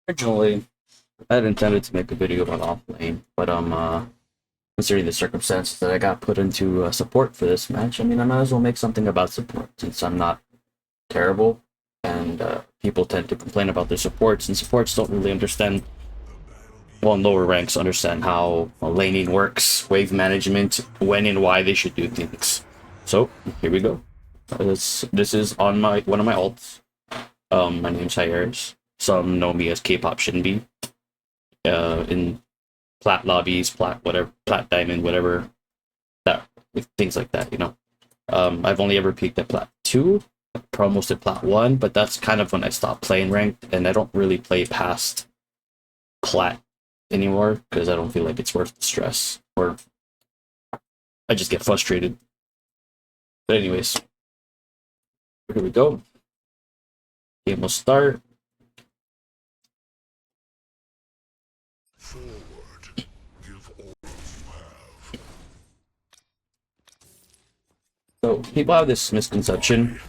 Originally, I had intended to make a video about off lane, but considering the circumstances that I got put into support for this match, I mean, I might as well make something about support since I'm not terrible, and people tend to complain about their supports, and supports don't really understand, well, in lower ranks, understand how laning works, wave management, when and why they should do things. So here we go. This is on one of my alts. My name's Hires. Some know me as K-pop shouldn't be. In plat lobbies, plat whatever, plat diamond, whatever, that things like that, you know. I've only ever peaked at plat 2, almost at plat 1, but that's kind of when I stopped playing ranked, and I don't really play past plat anymore because I don't feel like it's worth the stress, or I just get frustrated. But anyways, here we go. Game will start. So people have this misconception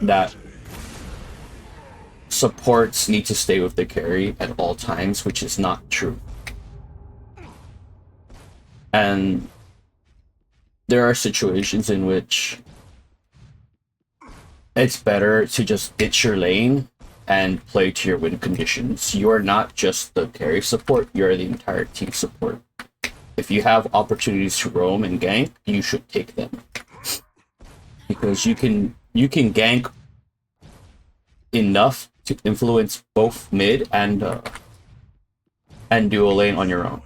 that supports need to stay with the carry at all times, which is not true. And there are situations in which it's better to just ditch your lane and play to your win conditions. You are not just the carry support, you're the entire team support. If you have opportunities to roam and gank, you should take them. Because you can gank enough to influence both mid and dual lane on your own.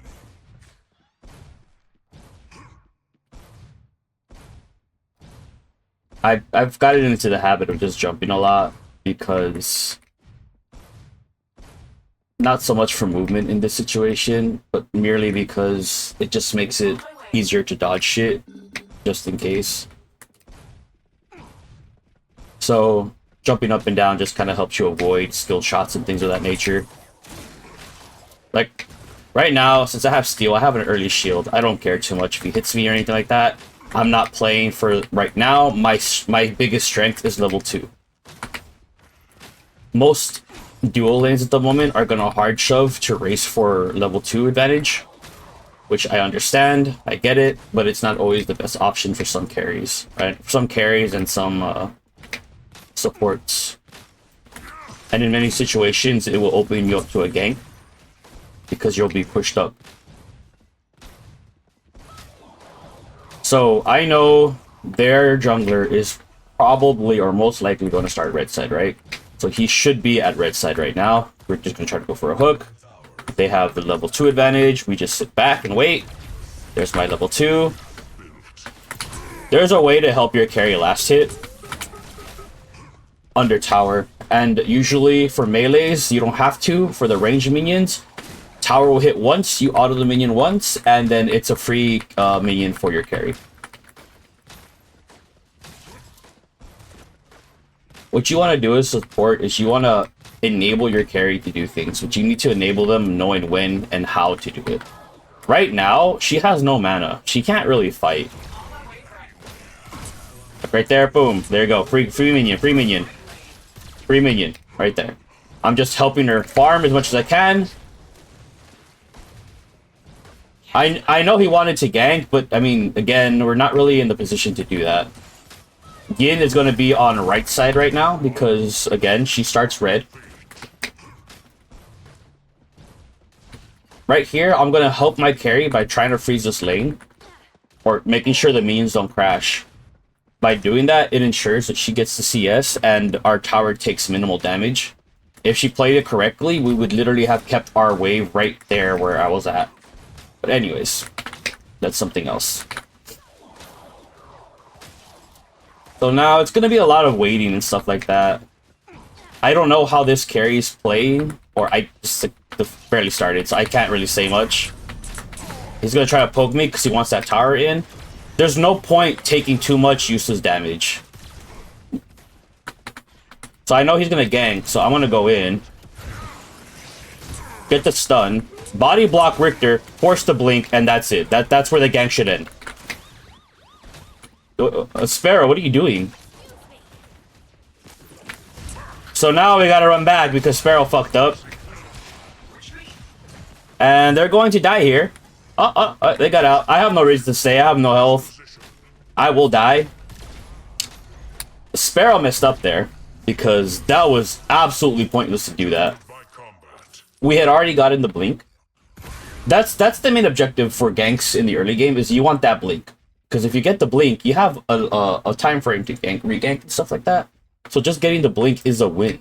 I've gotten into the habit of just jumping a lot because not so much for movement in this situation, but merely because it just makes it easier to dodge shit just in case. So jumping up and down just kind of helps you avoid skill shots and things of that nature. Like right now, since I have steel, I have an early shield. I don't care too much if he hits me or anything like that. I'm not playing for right now. My biggest strength is level 2. Most dual lanes at the moment are gonna hard shove to race for level 2 advantage, which I understand, I get it, but it's not always the best option for some carries, right? For some carries and some supports. And in many situations, it will open you up to a gank because you'll be pushed up. So I know their jungler is probably or most likely going to start red side, right? So he should be at red side right now. We're just going to try to go for a hook. They have the level 2 advantage. We just sit back and wait. There's my level 2. There's a way to help your carry last hit under tower. And usually for melees, you don't have to. For the range minions, tower will hit once, you auto the minion once, and then it's a free minion for your carry. What you want to do as support is you want to enable your carry to do things, but you need to enable them knowing when and how to do it. Right now, she has no mana. She can't really fight. Right there, boom. There you go. Free minion, free minion. Free minion, right there. I'm just helping her farm as much as I can. I know he wanted to gank, but I mean, again, we're not really in the position to do that. Yin is going to be on right side right now because, again, she starts red. Right here, I'm going to help my carry by trying to freeze this lane or making sure the minions don't crash. By doing that, it ensures that she gets the CS and our tower takes minimal damage. If she played it correctly, we would literally have kept our wave right there where I was at. But anyways, that's something else. So now it's going to be a lot of waiting and stuff like that. I don't know how this carry's playing, or I just barely started, so I can't really say much. He's going to try to poke me because he wants that tower in. There's no point taking too much useless damage. So I know he's going to gank, so I'm going to go in. Get the stun. Body block Richter, force the blink, and that's it. That's where the gank should end. Sparrow, what are you doing? So now we gotta run back because Sparrow fucked up. And they're going to die here. They got out. I have no reason to stay. I have no health. I will die. Sparrow messed up there because that was absolutely pointless to do that. We had already gotten the blink. That's the main objective for ganks in the early game, is you want that blink. Because if you get the blink, you have a time frame to gank, regank, and stuff like that. So just getting the blink is a win.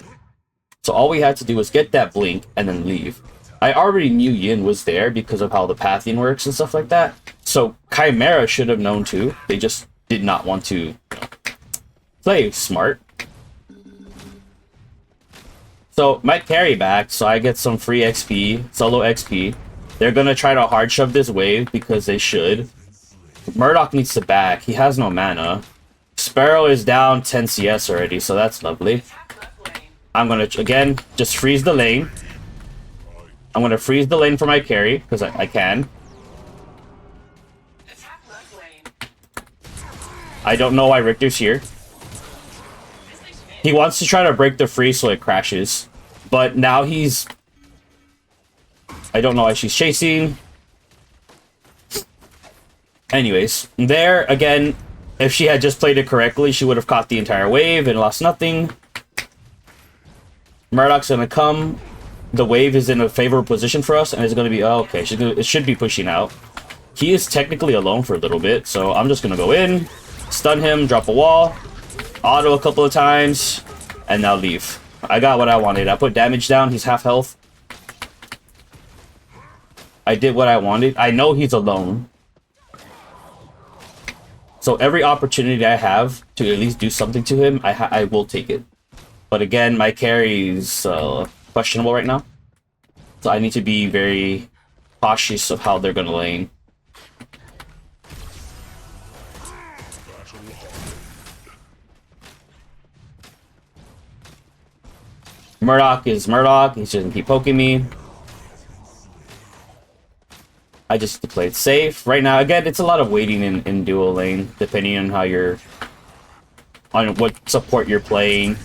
So all we had to do was get that blink and then leave. I already knew Yin was there because of how the pathing works and stuff like that. So Chimera should have known too. They just did not want to play smart. So might carry back, so I get some free XP, solo XP. They're gonna try to hard shove this wave because they should. Murdoch needs to back. He has no mana. Sparrow is down 10 CS already, so that's lovely. I'm gonna, again, just freeze the lane. I'm gonna freeze the lane for my carry, because I can. I don't know why Richter's here. He wants to try to break the freeze so it crashes. But now he's... I don't know why she's chasing. Anyways, there, again, if she had just played it correctly, she would have caught the entire wave and lost nothing. Murdoch's gonna come. The wave is in a favorable position for us, and it's gonna be... Oh, okay, it should be pushing out. He is technically alone for a little bit, so I'm just gonna go in, stun him, drop a wall, auto a couple of times, and now leave. I got what I wanted. I put damage down. He's half health. I did what I wanted. I know he's alone. So every opportunity I have to at least do something to him, I will take it. But again, my carry is questionable right now. So I need to be very cautious of how they're going to lane. Murdoch is Murdoch. He's just going to keep poking me. I just have to play it safe. Right now, again, it's a lot of waiting in dual lane, depending on how you're... on what support you're playing.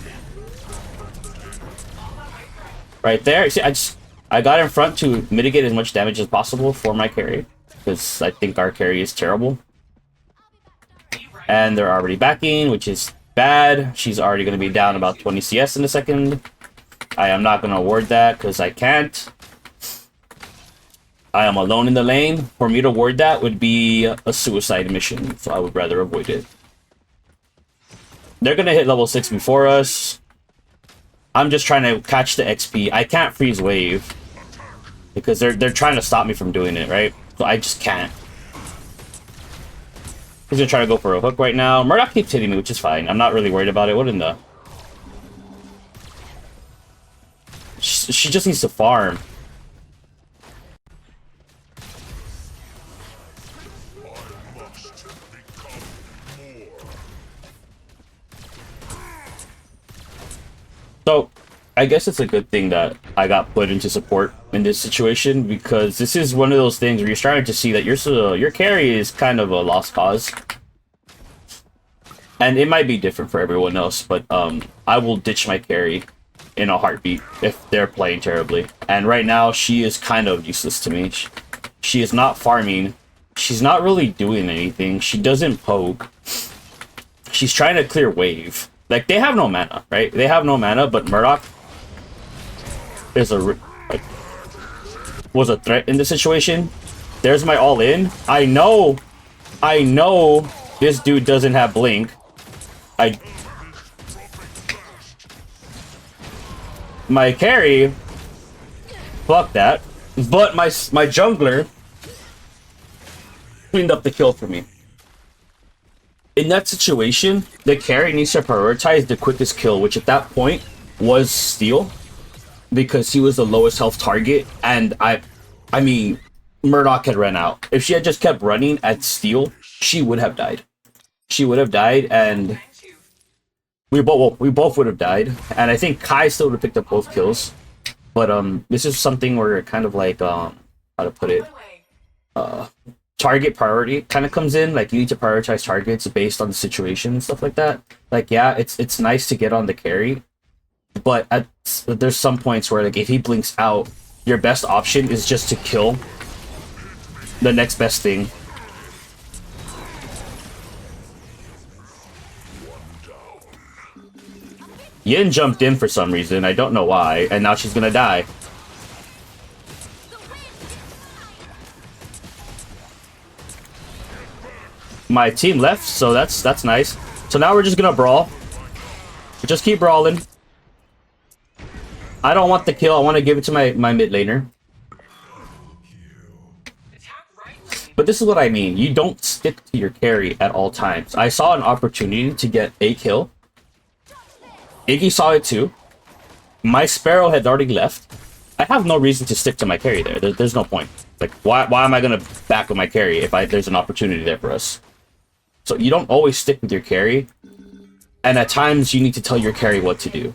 Right there. See, I got in front to mitigate as much damage as possible for my carry, because I think our carry is terrible. And they're already backing, which is bad. She's already going to be down about 20 CS in a second. I am not going to award that, because I can't. I am alone in the lane. For me to award that would be a suicide mission, so I would rather avoid it. They're going to hit level 6 before us. I'm just trying to catch the XP. I can't freeze wave, because they're trying to stop me from doing it, right? So I just can't. He's going to try to go for a hook right now. Murdoch keeps hitting me, which is fine. I'm not really worried about it. What in the... She just needs to farm. So, I guess it's a good thing that I got put into support in this situation, because this is one of those things where you're starting to see that your carry is kind of a lost cause. And it might be different for everyone else, but I will ditch my carry in a heartbeat if they're playing terribly. And right now, she is kind of useless to me. She is not farming. She's not really doing anything. She doesn't poke. She's trying to clear wave. Like, they have no mana, right? They have no mana, but Murdoch is was a threat in this situation. There's my all-in. I know this dude doesn't have blink. My carry, fuck that. But my jungler cleaned up the kill for me. In that situation, the carry needs to prioritize the quickest kill, which at that point was Steel, because he was the lowest health target, and I mean, Murdoch had run out. If she had just kept running at Steel, she would have died. She would have died, and we both would have died. And I think Kai still would have picked up both kills. But this is something where kind of like how to put it, target priority kind of comes in. Like, you need to prioritize targets based on the situation and stuff like that. Like, yeah, it's nice to get on the carry, but there's some points where, like, if he blinks out, your best option is just to kill the next best thing. Yin jumped in for some reason, I don't know why, and now she's gonna die. My team left, so that's nice. So now we're just gonna brawl. Just keep brawling. I don't want the kill, I want to give it to my mid laner. But this is what I mean, you don't stick to your carry at all times. I saw an opportunity to get a kill. Iggy saw it too. My Sparrow had already left. I have no reason to stick to my carry there. There's no point. Like, why am I gonna back with my carry if there's an opportunity there for us? So you don't always stick with your carry, and at times you need to tell your carry what to do.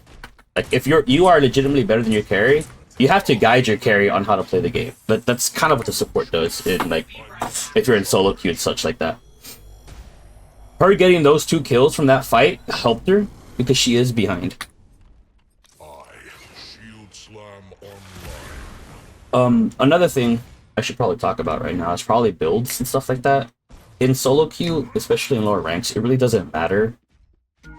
Like, if you are legitimately better than your carry, you have to guide your carry on how to play the game. That's kind of what the support does in, like, if you're in solo queue and such like that. Her getting those 2 kills from that fight helped her because she is behind. Another thing I should probably talk about right now is probably builds and stuff like that. In solo queue, especially in lower ranks, it really doesn't matter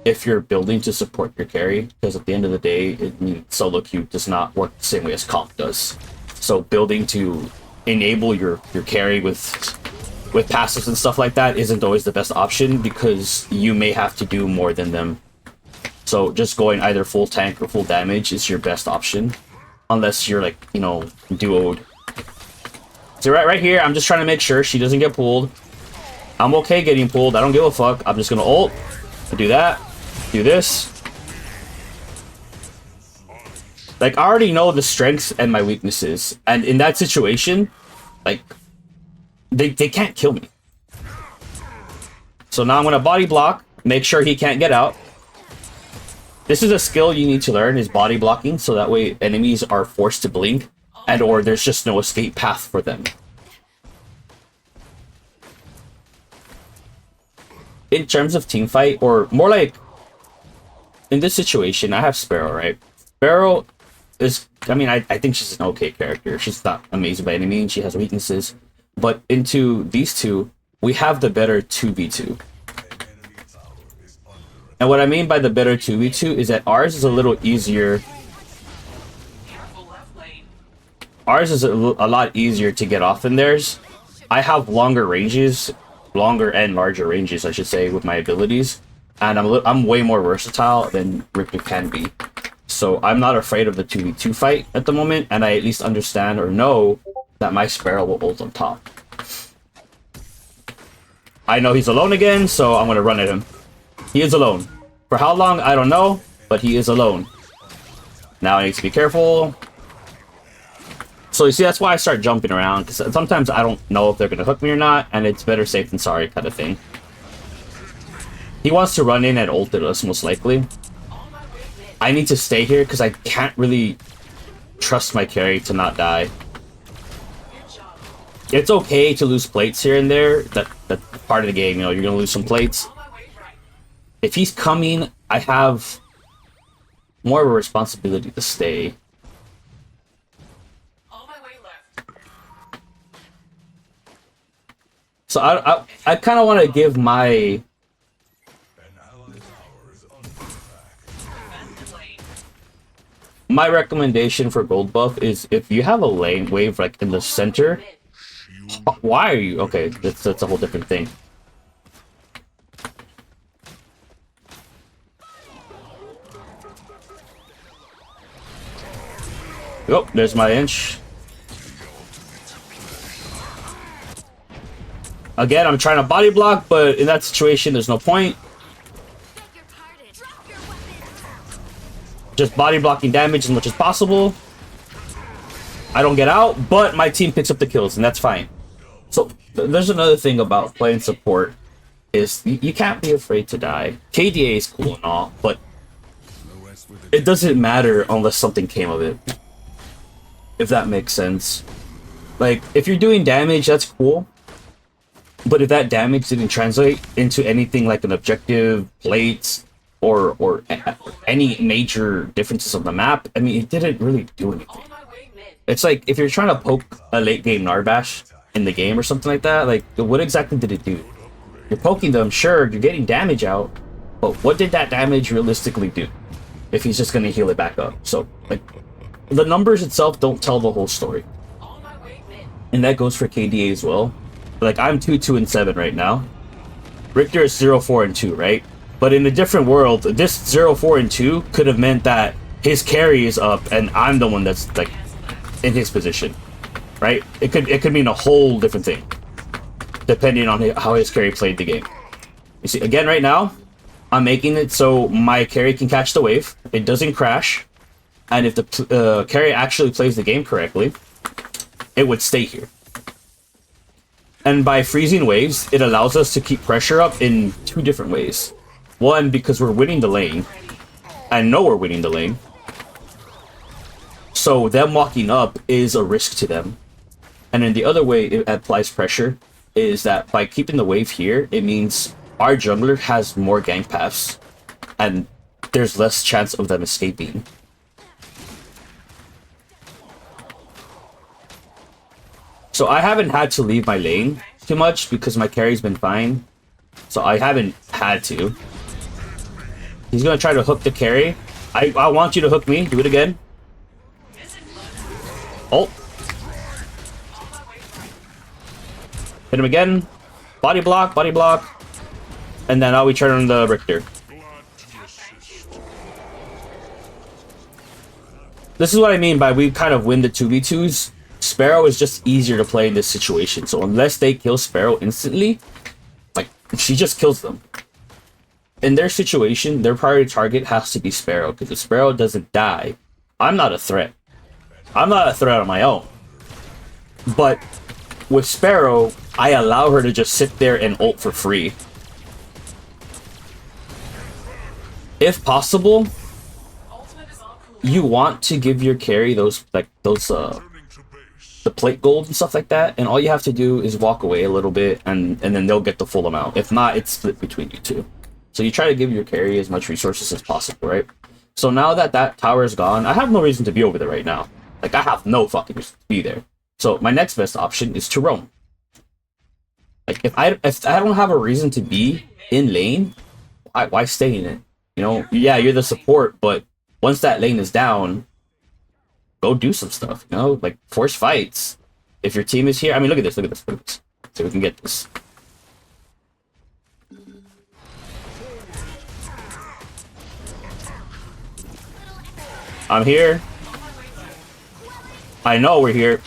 if you're building to support your carry, because at the end of the day, solo queue does not work the same way as comp does. So building to enable your carry with passives and stuff like that isn't always the best option, because you may have to do more than them. So just going either full tank or full damage is your best option, unless you're, like, you know, duoed. So right here, I'm just trying to make sure she doesn't get pulled. I'm okay getting pulled, I don't give a fuck. I'm just gonna ult, do that, do this. Like, I already know the strengths and my weaknesses, and in that situation, like, they can't kill me. So now I'm gonna body block, make sure he can't get out. This is a skill you need to learn, is body blocking, so that way enemies are forced to blink, and or there's just no escape path for them. In terms of team fight, or more like, in this situation, I have Sparrow, right? Sparrow is, I mean, I think she's an okay character. She's not amazing by any means, she has weaknesses. But into these two, we have the better 2v2. And what I mean by the better 2v2 is that ours is a little easier. Ours is a lot easier to get off than theirs. I have longer ranges, longer and larger ranges, I should say, with my abilities. And I'm way more versatile than Ripper can be. So I'm not afraid of the 2v2 fight at the moment, and I at least understand or know that my Sparrow will ult on top. I know he's alone again, so I'm gonna run at him. He is alone. For how long, I don't know, but he is alone. Now I need to be careful. So you see, that's why I start jumping around, because sometimes I don't know if they're gonna hook me or not, and it's better safe than sorry kind of thing. He wants to run in and ult at us, most likely. I need to stay here, because I can't really trust my carry to not die. It's okay to lose plates here and there. That's part of the game, you know, you're gonna lose some plates. If he's coming, I have more of a responsibility to stay. So I kind of want to give my recommendation for gold buff is, if you have a lane wave like in the center, why are you okay? That's a whole different thing. Oh, there's my inch. Again, I'm trying to body block, but in that situation, there's no point. Just body blocking damage as much as possible. I don't get out, but my team picks up the kills, and that's fine. So, there's another thing about playing support, is you can't be afraid to die. KDA is cool and all, but it doesn't matter unless something came of it. If that makes sense. Like, if you're doing damage, that's cool. But if that damage didn't translate into anything like an objective, plates, or any major differences on the map, I mean, it didn't really do anything. It's like if you're trying to poke a late game Narbash in the game or something like that, like what exactly did it do? You're poking them, sure, you're getting damage out, but what did that damage realistically do? If he's just gonna heal it back up. So, like, the numbers itself don't tell the whole story. And that goes for KDA as well. Like, I'm 2-2-7 right now. Richter is 0-4-2, right? But in a different world, this 0-4-2 could have meant that his carry is up and I'm the one that's, like, in his position. Right? It could mean a whole different thing. Depending on how his carry played the game. You see, again, right now, I'm making it so my carry can catch the wave. It doesn't crash. And if the carry actually plays the game correctly, it would stay here. And by freezing waves, it allows us to keep pressure up in two different ways. One, because we're winning the lane. I know we're winning the lane. So them walking up is a risk to them. And then the other way it applies pressure is that by keeping the wave here, it means our jungler has more gank paths, and there's less chance of them escaping. So I haven't had to leave my lane too much because my carry's been fine. So I haven't had to. He's gonna try to hook the carry. I want you to hook me. Do it again. Oh. Hit him again. Body block, body block. And then now we turn on the Richter. This is what I mean by we kind of win the 2v2s. Sparrow is just easier to play in this situation. So unless they kill Sparrow instantly, like, she just kills them. In their situation, their priority target has to be Sparrow. Because if Sparrow doesn't die, I'm not a threat. I'm not a threat on my own. But with Sparrow, I allow her to just sit there and ult for free. If possible, you want to give your carry those the plate gold and stuff like that, and all you have to do is walk away a little bit, and then they'll get the full amount. If not, it's split between you two. So you try to give your carry as much resources as possible, right? So now that that tower is gone, I have no reason to be over there right now. Like, I have no fucking reason to be there. So my next best option is to roam. Like, if I don't have a reason to be in lane, why stay in it? You know, yeah, you're the support, but once that lane is down, go do some stuff, you know? Like, force fights. If your team is here, I mean, look at this, look at this, look at this. So we can get this. I'm here. I know we're here.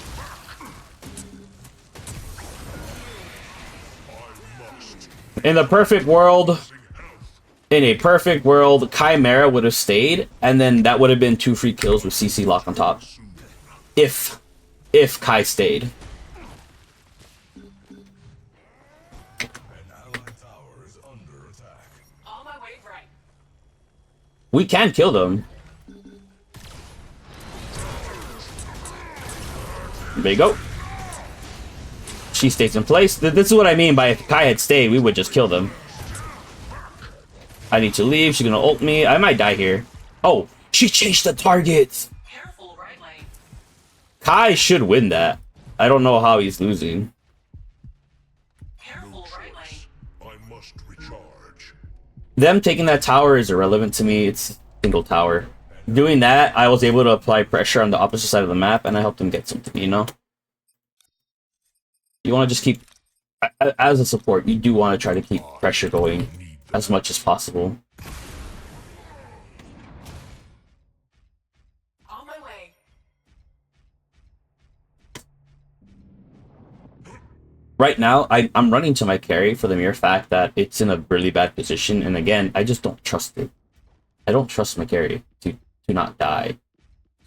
In a perfect world, Chimera would have stayed, and then that would have been 2 free kills with CC lock on top. If Kai stayed. We can kill them. There you go. She stays in place. This is what I mean by if Kai had stayed, we would just kill them. I need to leave. She's gonna ult me. I might die here. Oh, she changed the targets. Careful, right lane. Kai should win that. I don't know how he's losing. Careful, right lane. I must recharge. Them taking that tower is irrelevant to me. It's a single tower. Doing that, I was able to apply pressure on the opposite side of the map, and I helped them get something, you know? You want to just keep... As a support, you do want to try to keep pressure going as much as possible. On my way. Right now, I'm running to my carry for the mere fact that it's in a really bad position, and again, I just don't trust it. I don't trust my carry to not die.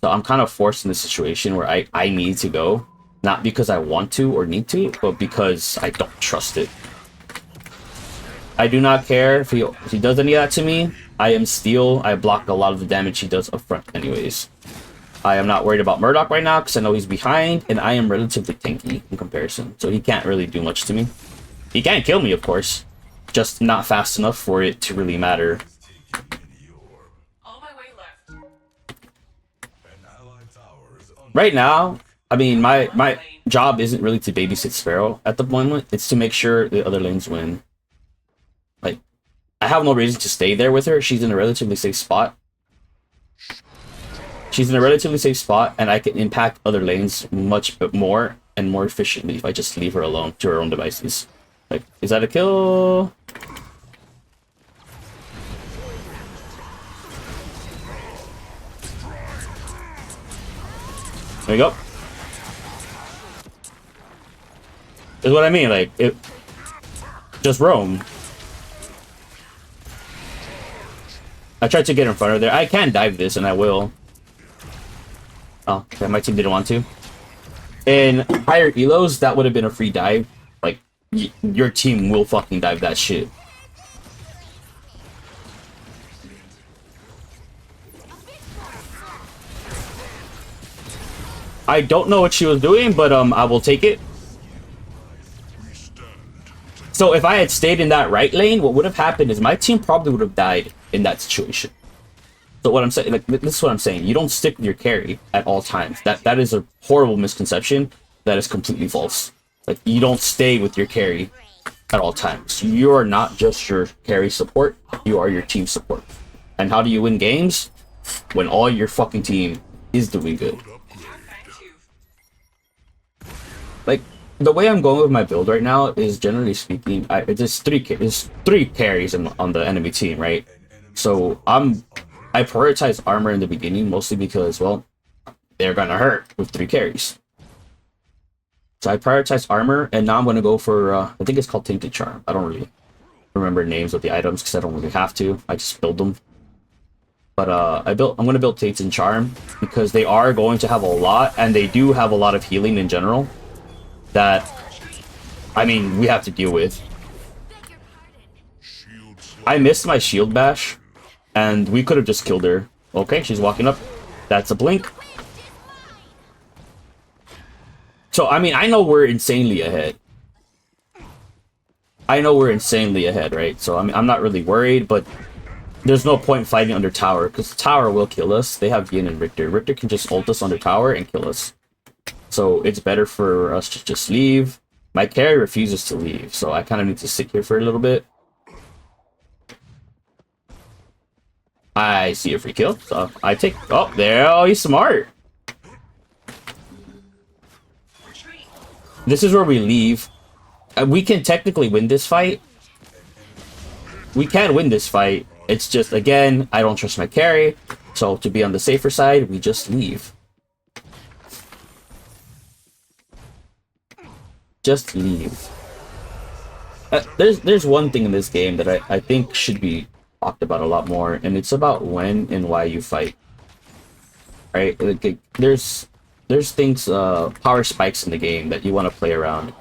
So I'm kind of forced in this situation where I need to go. Not because I want to or need to, but because I don't trust it. I do not care if he does any of that to me. I am steel. I block a lot of the damage he does up front anyways. I am not worried about Murdoch right now because I know he's behind, and I am relatively tanky in comparison. So he can't really do much to me. He can't kill me, of course. Just not fast enough for it to really matter. Right now, I mean, my job isn't really to babysit Sparrow at the moment. It's to make sure the other lanes win. Like, I have no reason to stay there with her. She's in a relatively safe spot. She's in a relatively safe spot, and I can impact other lanes much more and more efficiently if I just leave her alone to her own devices. Like, is that a kill? There you go. Is what I mean. Like, it just roam. I tried to get in front of there. I can dive this, and I will. Oh, okay, my team didn't want to. In higher elos, that would have been a free dive. Like, your team will fucking dive that shit. I don't know what she was doing, but I will take it. So if I had stayed in that right lane, what would have happened is my team probably would have died in that situation. So what I'm saying, like, this is what I'm saying. You don't stick with your carry at all times. That is a horrible misconception. That is completely false. Like, you don't stay with your carry at all times. You are not just your carry support. You are your team support. And how do you win games? When all your fucking team is doing good. Like, the way I'm going with my build right now is, generally speaking, there's three carries on the enemy team, right? So I prioritize armor in the beginning, mostly because, well, they're gonna hurt with 3 carries. So I prioritize armor, and now I'm gonna go for I think it's called Tainted Charm. I don't really remember names of the items because I don't really have to. I just build them. But I'm gonna build Tainted Charm because they are going to have a lot, and they do have a lot of healing in general. That, I mean, we have to deal with. I missed my shield bash, and we could have just killed her. Okay, she's walking up. That's a blink. So, I mean, I know we're insanely ahead. Right? So, I mean, I'm not really worried, but there's no point fighting under tower, because the tower will kill us. They have Yin and Richter. Richter can just ult us under tower and kill us. So it's better for us to just leave. My carry refuses to leave, so I kind of need to sit here for a little bit. I see a free kill, so I take... Oh, there. Oh, he's smart. This is where we leave. We can technically win this fight. We can win this fight. It's just, again, I don't trust my carry. So to be on the safer side, we just leave. Just leave. There's one thing in this game that I think should be talked about a lot more, and it's about when and why you fight. Right? Like, there's things, power spikes in the game that you want to play around.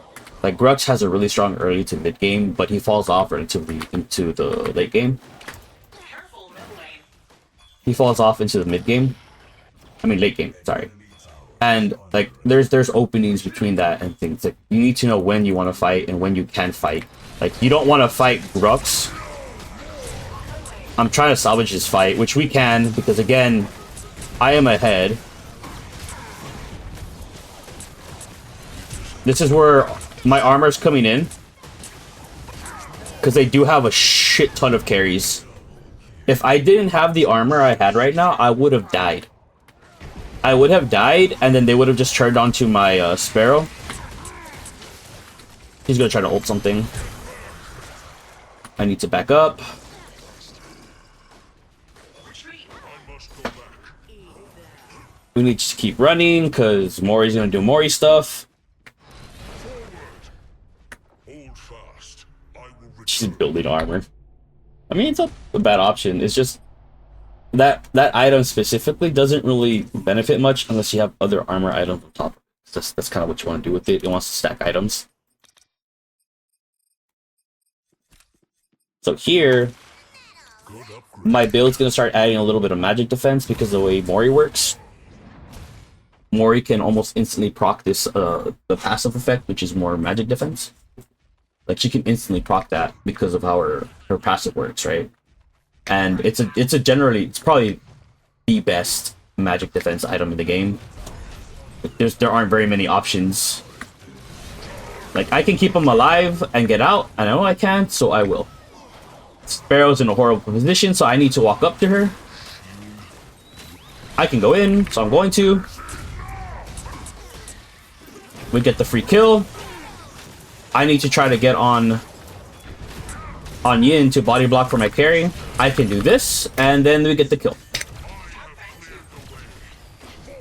Like, Grux has a really strong early to mid game, but he falls off relatively into the late game. He falls off into the mid game. I mean, late game, sorry. And, like, there's openings between that and things. Like, you need to know when you want to fight and when you can fight. Like, you don't want to fight Grux. I'm trying to salvage his fight, which we can, because, again, I am ahead. This is where my armor's coming in. Because they do have a shit ton of carries. If I didn't have the armor I had right now, I would have died. I would have died, and then they would have just turned onto my Sparrow. He's gonna try to ult something. I need to back up. We need to keep running, because Mori's gonna do Mori stuff. She's building armor. I mean, it's not a bad option. It's just that item specifically doesn't really benefit much unless you have other armor items on top. That's kind of what you want to do with it. It wants to stack items. So here, my build's going to start adding a little bit of magic defense because of the way Mori works. Mori can almost instantly proc this, the passive effect, which is more magic defense. Like, she can instantly proc that because of how her passive works, right? And it's probably the best magic defense item in the game. There aren't very many options. Like, I can keep him alive and get out. I know I can, so I will. Sparrow's in a horrible position, so I need to walk up to her. I can go in, so I'm going to. We get the free kill. I need to try to get on Yin to body block for my carry. I can do this, and then we get the kill.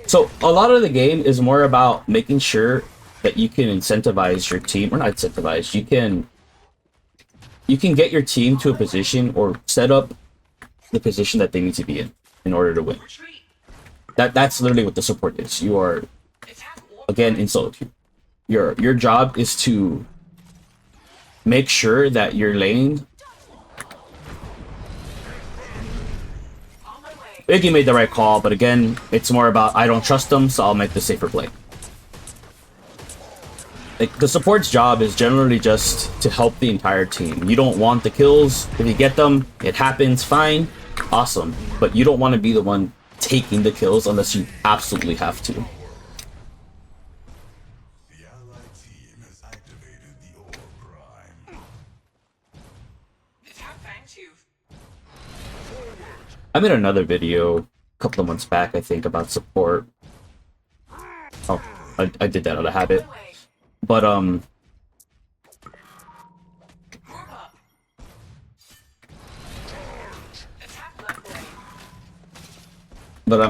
So a lot of the game is more about making sure that you can incentivize your team, or not incentivize, you can get your team to a position or set up the position that they need to be in order to win. That's literally what the support is. You are, again, in solo queue. Your job is to make sure that your lane. Iggy made the right call, but again, it's more about I don't trust them, so I'll make the safer play. Like, the support's job is generally just to help the entire team. You don't want the kills. If you get them, it happens, fine, awesome. But you don't want to be the one taking the kills unless you absolutely have to. I made another video a couple of months back, I think, about support. Oh, I did that out of habit. But,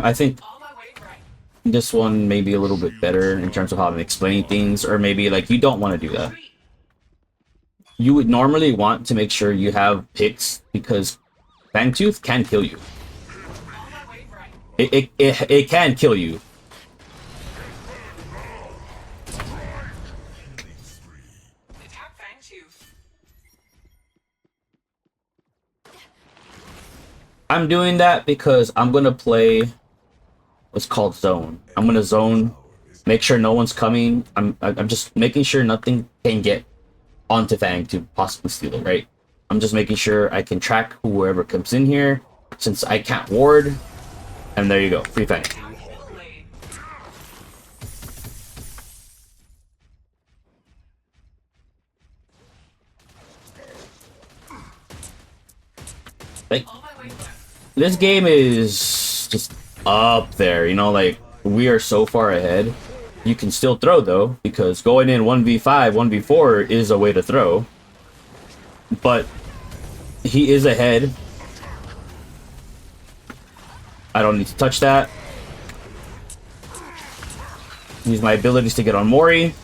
I think this one may be a little bit better in terms of how I'm explaining things, or maybe, like, you don't want to do that. You would normally want to make sure you have picks, because Fangtooth can kill you. It can kill you. I'm doing that because I'm gonna play what's called zone. I'm gonna zone, make sure no one's coming. I'm just making sure nothing can get onto Fang to possibly steal it, right? I'm just making sure I can track whoever comes in here, since I can't ward. And there you go, free Fang. Like, this game is just up there, you know, like, we are so far ahead. You can still throw, though, because going in 1v5, 1v4 is a way to throw. But he is ahead. I don't need to touch that. Use my abilities to get on Mori.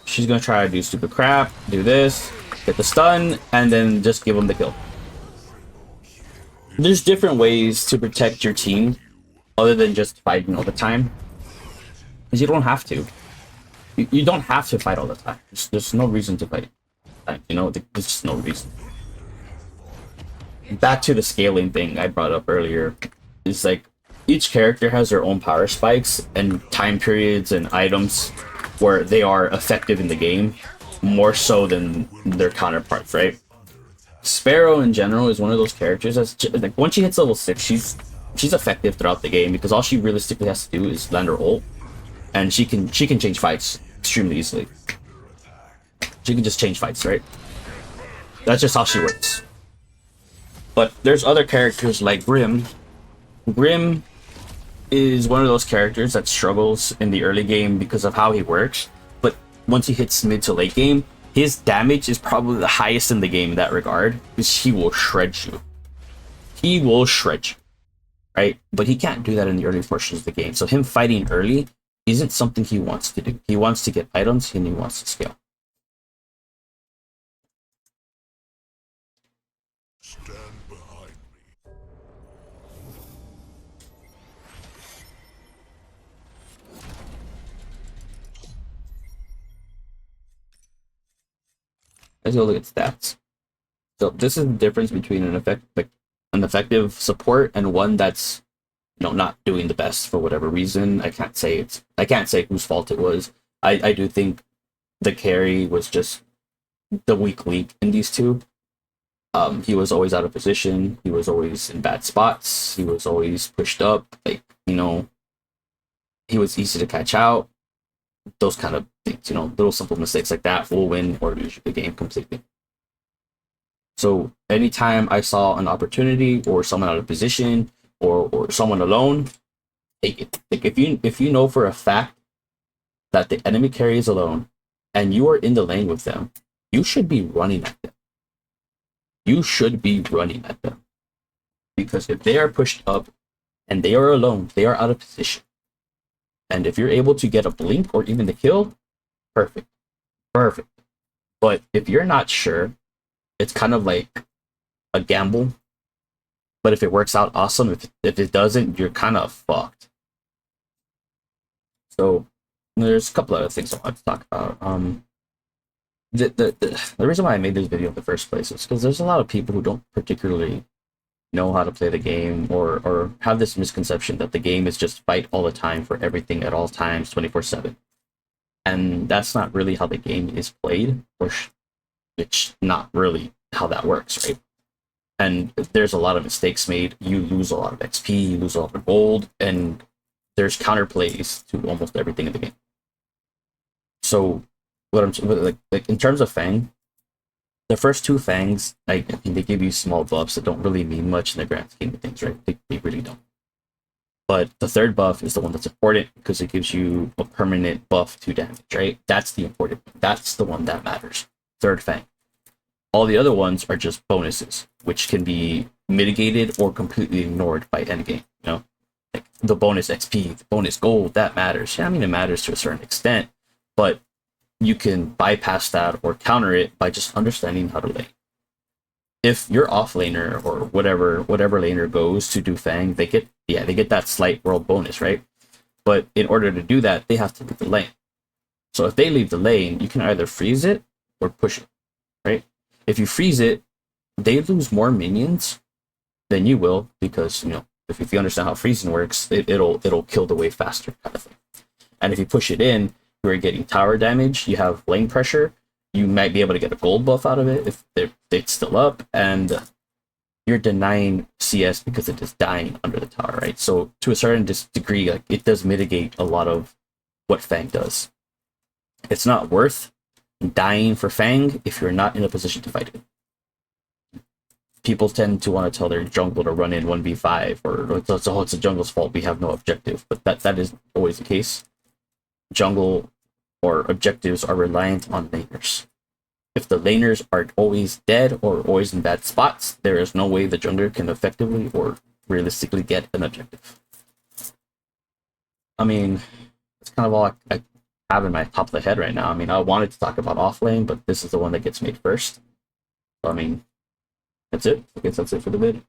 She's gonna try to do stupid crap, do this, get the stun, and then just give him the kill. There's different ways to protect your team other than just fighting all the time. Because you don't have to. You don't have to fight all the time. There's no reason to fight. You know, there's just no reason. Back to the scaling thing I brought up earlier. It's like, each character has their own power spikes and time periods and items where they are effective in the game, more so than their counterparts, right? Sparrow in general is one of those characters that's just, like, once she hits level 6, she's effective throughout the game, because all she realistically has to do is land her ult, and she can change fights extremely easily. She can just change fights, right? That's just how she works. But there's other characters like Grim. Grim is one of those characters that struggles in the early game because of how he works, but once he hits mid to late game, his damage is probably the highest in the game in that regard, because he will shred you. He will shred you, right? But he can't do that in the early portions of the game, so him fighting early isn't something he wants to do. He wants to get items, and he wants to scale. Stand behind me. Let's go look at stats. So this is the difference between an effective support and one that's, you know, not doing the best for whatever reason. I can't say whose fault it was. I do think the carry was just the weak link in these two. He was always out of position. He was always in bad spots. He was always pushed up. Like, he was easy to catch out. Those kind of things, little simple mistakes like that will win or lose the game completely. So anytime I saw an opportunity or someone out of position or someone alone, take it. Like if you know for a fact that the enemy carry is alone and you are in the lane with them, you should be running at them. You should be running at them. Because if they are pushed up and they are alone, they are out of position. And if you're able to get a blink or even the kill, perfect. Perfect. But if you're not sure, it's kind of like a gamble. But if it works out, awesome. If it doesn't, you're kind of fucked. So there's a couple other things I want to talk about. The reason why I made this video in the first place is because there's a lot of people who don't particularly know how to play the game or have this misconception that the game is just fight all the time for everything at all times 24/7, and that's not really how the game is played, or it's not really how that works, right? And there's a lot of mistakes made. You lose a lot of XP, you lose a lot of gold, and there's counterplays to almost everything in the game. So what I'm like in terms of Fang, the first two Fangs, I mean, they give you small buffs that don't really mean much in the grand scheme of things, right? They really don't. But the third buff is the one that's important because it gives you a permanent buff to damage, right? That's the important one. That's the one that matters. Third Fang. All the other ones are just bonuses, which can be mitigated or completely ignored by endgame, Like the bonus XP, the bonus gold, that matters. Yeah, I mean, it matters to a certain extent, but you can bypass that or counter it by just understanding how to lane. If your off laner or whatever laner goes to do Fang, they get that slight world bonus, right? But in order to do that, they have to leave the lane. So if they leave the lane, you can either freeze it or push it, right? If you freeze it, they lose more minions than you will because if you understand how freezing works, it'll kill the wave faster, kind of thing. And if you push it in, you're getting tower damage, you have lane pressure, you might be able to get a gold buff out of it if it's still up, and you're denying CS because it is dying under the tower, right? So to a certain degree, like, it does mitigate a lot of what Fang does. It's not worth dying for Fang if you're not in a position to fight it. People tend to want to tell their jungle to run in 1v5 or it's the jungle's fault, we have no objective, but that is always the case. Jungle or objectives are reliant on laners. If the laners are always dead or always in bad spots, there is no way the jungler can effectively or realistically get an objective. I mean, it's kind of all I have in my top of the head right now. I mean, I wanted to talk about offlane, but this is the one that gets made first. So, I mean, that's it. I guess that's it for the vid.